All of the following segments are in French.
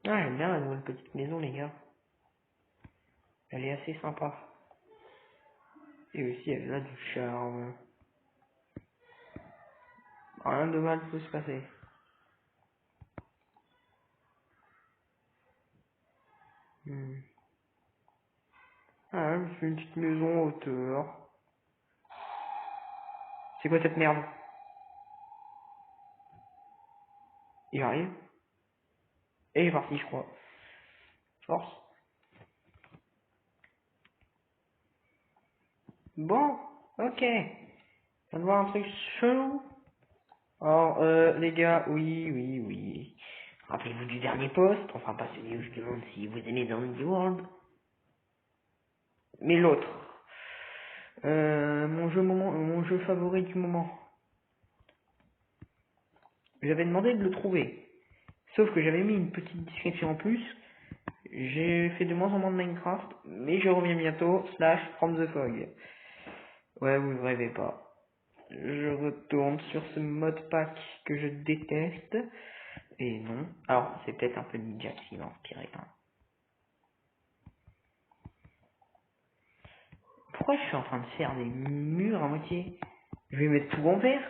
Ah, j'aime bien la nouvelle petite maison, les gars. Elle est assez sympa. Et aussi, elle a du charme. Rien de mal peut se passer. Hmm. Ah, je fais une petite maison en hauteur. C'est quoi cette merde? Il arrive. Et il est parti, je crois. Force. Bon, ok. On va voir un truc chelou. Alors, les gars, oui. Rappelez-vous du dernier post. Enfin, pas celui où je demande si vous aimez Zombie World. Mais l'autre. Mon jeu favori du moment. J'avais demandé de le trouver. Sauf que j'avais mis une petite description en plus. J'ai fait de moins en moins de Minecraft, mais je reviens bientôt, /From the Fog. Ouais, vous ne rêvez pas. Je retourne sur ce modpack que je déteste. Et non. Alors, c'est peut-être un peu Ninja qui m'a inspiré. Hein. Pourquoi je suis en train de faire des murs à moitié? Je vais mettre tout en vert.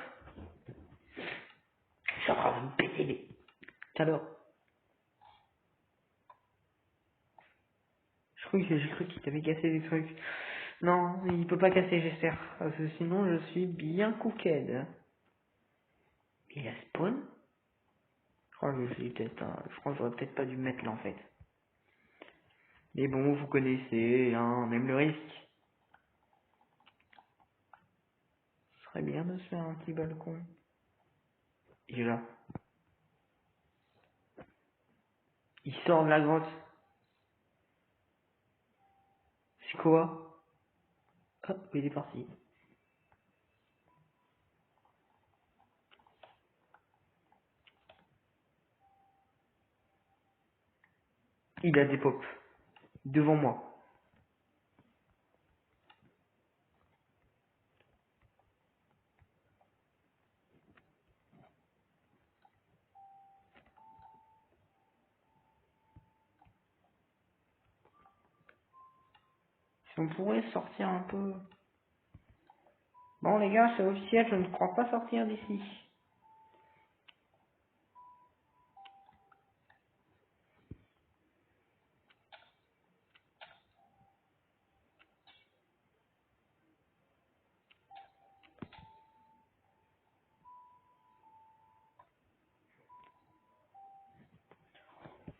Je suis en train de me péter les... Alors, j'ai cru qu'il t'avait cassé des trucs. Non, il peut pas casser, j'espère. Parce que sinon, je suis bien cooked. Il a spawn? Je crois que j'aurais peut-être pas dû me mettre là en fait. Mais bon, vous connaissez, hein, on aime le risque. Ce serait bien de se faire un petit balcon. Il est là. Il sort de la grotte. C'est quoi? Hop, il est parti. Il a des pops. Devant moi. Si on pourrait sortir un peu... Bon les gars, c'est officiel, je ne crois pas sortir d'ici.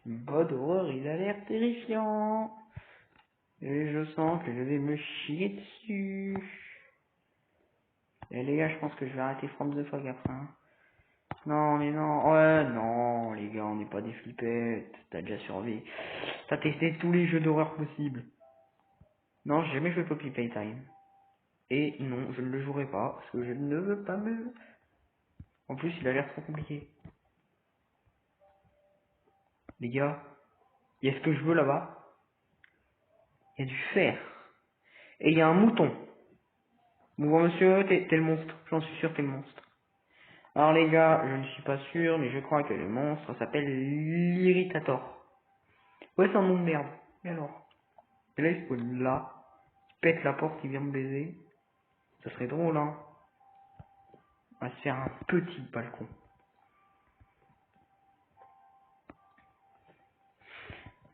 Bah d'horreur, il a l'air terrifiant. Et je sens que je vais me chier dessus. Et les gars, je pense que je vais arrêter From the Fog après. Hein. Non, mais non, ouais, non, les gars, on n'est pas des flippettes. T'as déjà survécu. T'as testé tous les jeux d'horreur possibles. Non, j'ai jamais joué Poppy Playtime. Et non, je ne le jouerai pas, parce que je ne veux pas me... En plus, il a l'air trop compliqué. Les gars, il y a ce que je veux là-bas. Il y a du fer. Et il y a un mouton. Bon, monsieur, t'es le monstre. J'en suis sûr, t'es le monstre. Alors les gars, je ne suis pas sûr, mais je crois que le monstre s'appelle l'Irritator. Ouais, c'est un nom de merde. Et alors? Et là, il spawn là. Il pète la porte, il vient me baiser. Ça serait drôle, hein. On va se faire un petit balcon.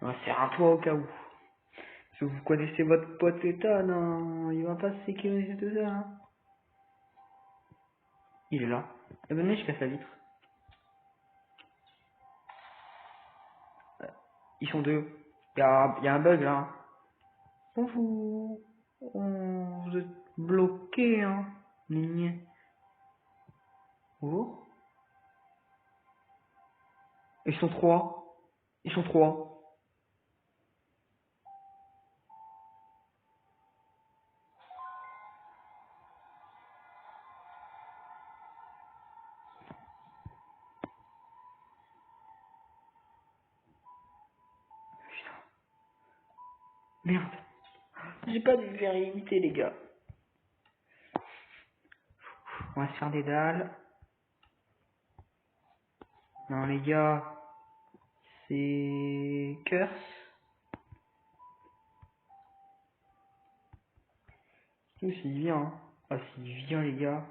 On va se faire un toit au cas où. Si vous connaissez votre pote Ethan, hein, il va pas se sécuriser tout ça. Hein. Il est là. Eh ben, je casse la vitre. Ils sont deux. Il y a un bug là. Bonjour. Vous êtes bloqué, hein. Ligne. Bonjour. Ils sont trois. Ils sont trois. Merde. J'ai pas dû faire imiter les gars. On va se faire des dalles. Non les gars. C'est Curse. Ou s'il vient, hein. Ah, s'il vient, les gars.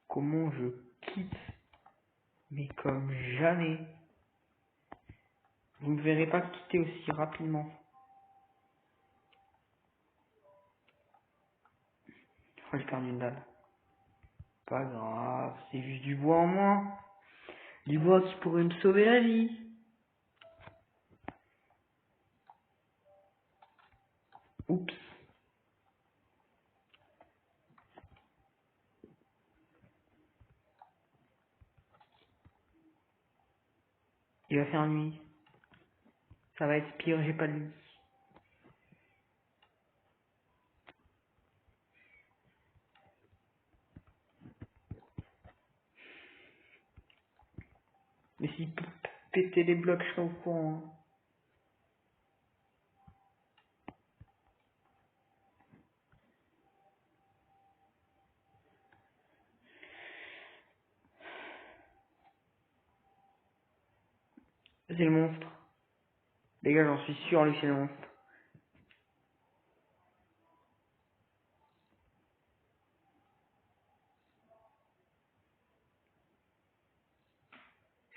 Comment je quitte? Mais comme jamais. Vous ne verrez pas quitter aussi rapidement. Oh, j'ai perdu une dalle. Pas grave, c'est juste du bois en moins. Du bois qui pourrait me sauver la vie. Oups. Il va faire nuit. Ça va être pire, j'ai pas de lit. Mais s'il peut péter les blocs, je serai au courant. Hein. C'est le monstre. Les gars, j'en suis sûr, lui, c'est le monstre.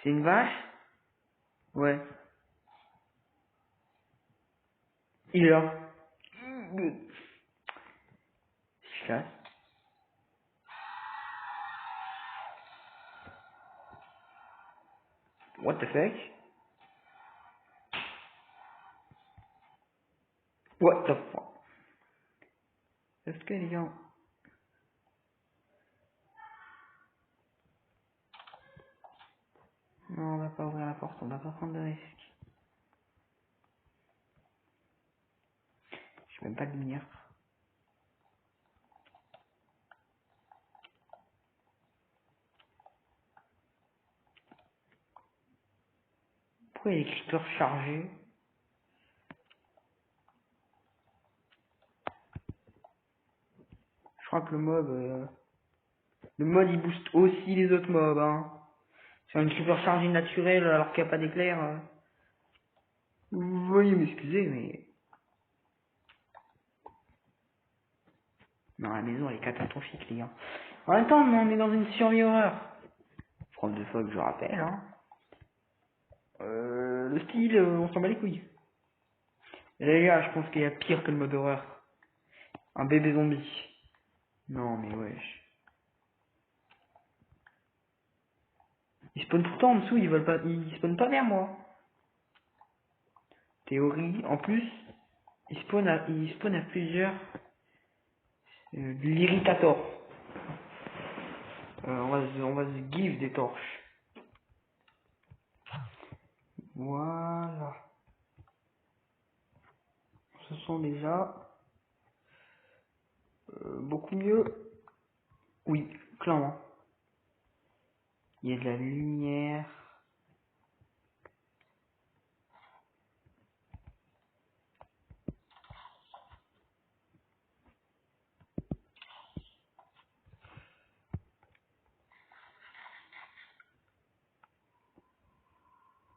C'est une vache? Ouais. Il est là. Je casse. What the fuck? What the fuck? Est-ce que les gars... Non, on va pas ouvrir la porte, on va pas prendre de risque. Je même pas de lumière. Pourquoi il y a écrit peur chargé? Je crois que le mode il booste aussi les autres mobs, hein. Sur une creeper chargée naturelle alors qu'il n'y a pas d'éclair. Vous voyez m'excuser, mais... Non, la maison elle est catastrophique, les gars. En même temps, on est dans une survie horreur. Prof de fuck, je rappelle, hein. Le style, on s'en bat les couilles. Et les gars, je pense qu'il y a pire que le mode horreur. Un bébé zombie. Non, mais wesh. Ils spawnent tout le temps en dessous, ils spawnent pas vers moi. Théorie, en plus, ils spawnent à plusieurs. L'irritator. On va se give des torches. Voilà. Ce sont déjà beaucoup mieux. Oui, clairement. Il y a de la lumière.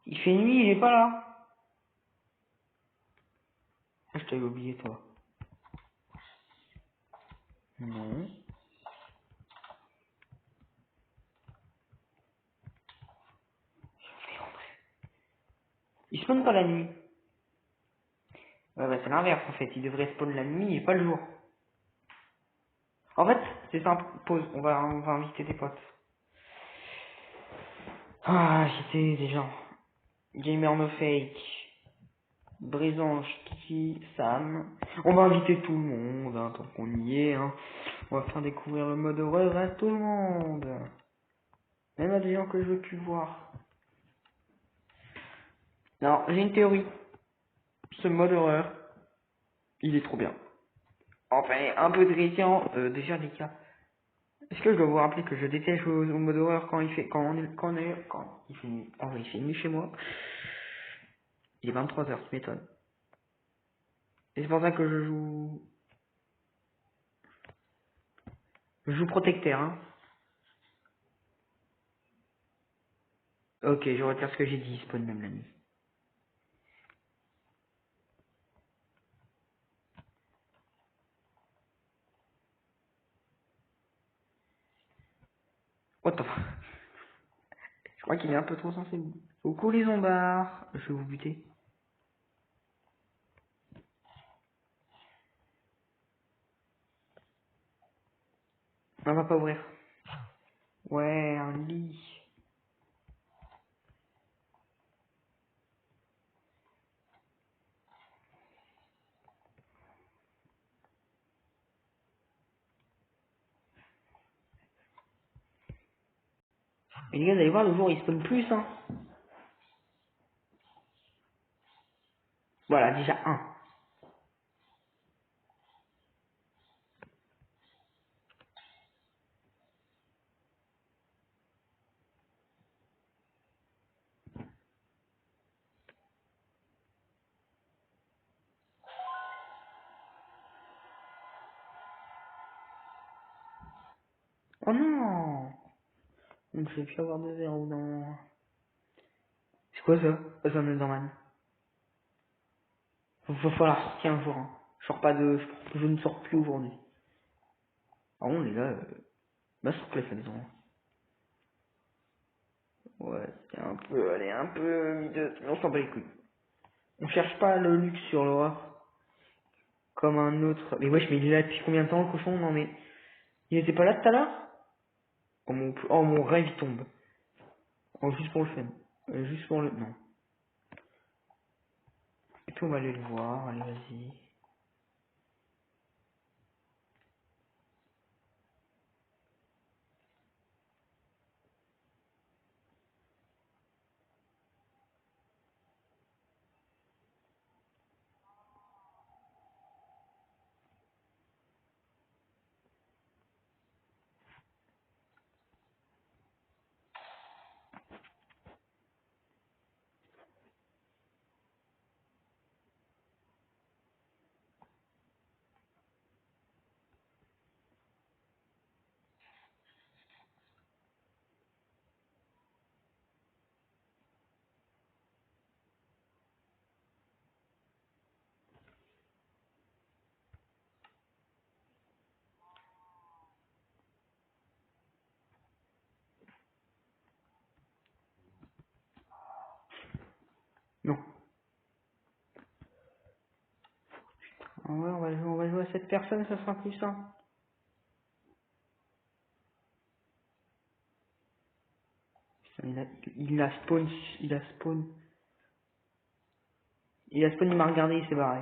Il fait nuit, il est pas là. Ah, je t'avais oublié, toi. Non. Il spawn pas la nuit. Ouais, bah, c'est l'inverse en fait. Il devrait spawn la nuit et pas le jour. En fait, c'est simple. Pause. On va inviter des potes. Ah, j'étais des gens. Gamer No Fake. Brisonge, Kiki, Sam. On va inviter tout le monde, hein, tant qu'on y est. Hein. On va faire découvrir le mode horreur à tout le monde. Même à des gens que je veux plus voir. Non, j'ai une théorie. Ce mode horreur, il est trop bien. Enfin, un peu terrifiant. Déjà, les gars. Est-ce que je dois vous rappeler que je déteste jouer au mode horreur quand il fait, quand il fait nuit. En vrai, il fait nuit chez moi. Il est 23h, tu m'étonnes. Et c'est pour ça que je joue protecteur, hein. Ok, je retire ce que j'ai dit, il spawn même la nuit. What the fuck. Je crois qu'il est un peu trop sensible. Coucou les zombards. Je vais vous buter. On va pas ouvrir. Ouais, un lit. Et les gars, vous allez voir, le jour il spawn plus, hein. Voilà, déjà un. Oh non. Donc je vais plus avoir de verre ou non. C'est quoi ça? C'est un Enderman. Faut falloir sortir un jour, hein. Je sors pas de... Je ne sors plus aujourd'hui. Par contre, les gars, bah sur les maison. Ouais, c'est un peu, elle est un peu mideuse. Mais on s'en bat les couilles. On cherche pas le luxe sur l'horreur. Comme un autre. Mais wesh, mais il est là depuis combien de temps le cochon? Non mais. Il était pas là tout à l'heure? Oh mon rêve il tombe. Oh juste pour le fun. Juste pour le. Non. Et puis on va aller le voir, allez vas-y. Non. Ah ouais, on va jouer à cette personne, ça sera plus simple. Putain, il a spawn, il a spawn. Il a spawn, il m'a regardé, il s'est barré.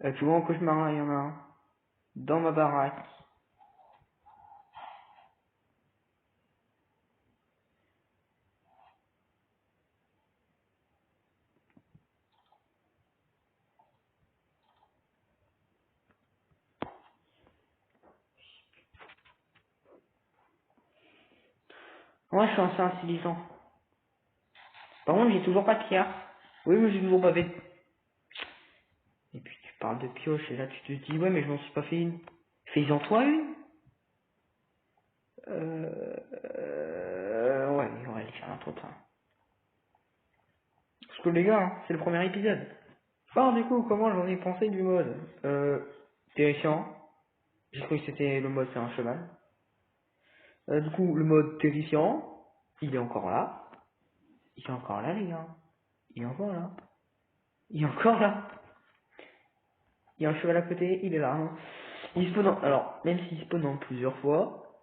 Tu vois en cauchemar, il y en a un. Dans ma baraque. Moi je suis assez intelligent. Par contre j'ai toujours pas de pierre. Oui mais j'ai toujours pas fait. Et puis tu parles de pioche et là tu te dis ouais mais je m'en suis pas fait une. Fais-en toi une. Ouais, on va aller faire un truc ça. Parce que les gars, hein, c'est le premier épisode. Alors du coup, comment j'en ai pensé du mode terrifiant. J'ai cru que c'était le mode c'est un cheval. Du coup, le mode terrifiant, il est encore là. Il est encore là les gars. Il est encore là. Il est encore là. Il y a un cheval à côté, il est là. Hein. Il spawn alors, même s'il spawn en plusieurs fois,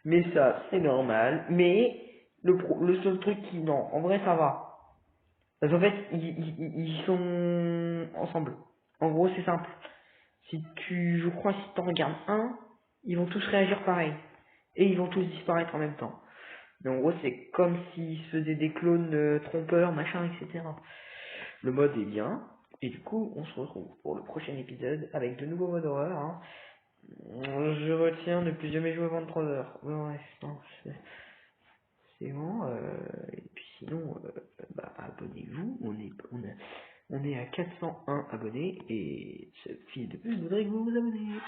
mais ça, c'est normal. Mais, le seul truc qui, non, en vrai, ça va. Parce qu'en fait, ils sont ensemble. En gros, c'est simple. Si tu, je crois, si t'en regardes un, ils vont tous réagir pareil. Et ils vont tous disparaître en même temps. Mais en gros, c'est comme s'ils se faisaient des clones trompeurs, machin, etc. Le mode est bien. Et du coup, on se retrouve pour le prochain épisode avec de nouveaux modes d'horreur. Hein. Je retiens de plus jamais jouer avant 3 heures. Bon, bref, non, c'est bon. Et puis sinon, bah, abonnez-vous. On est à 401 abonnés. Et ce fils de pute voudrait que vous vous abonnez.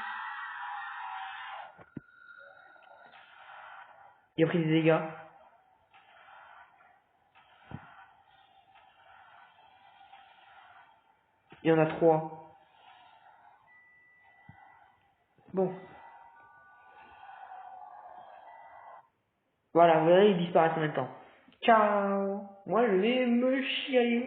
Il a pris des dégâts. Il y en a 3. Bon. Voilà, vous verrez, ils disparaissent en même temps. Ciao. Moi, je vais me chialer.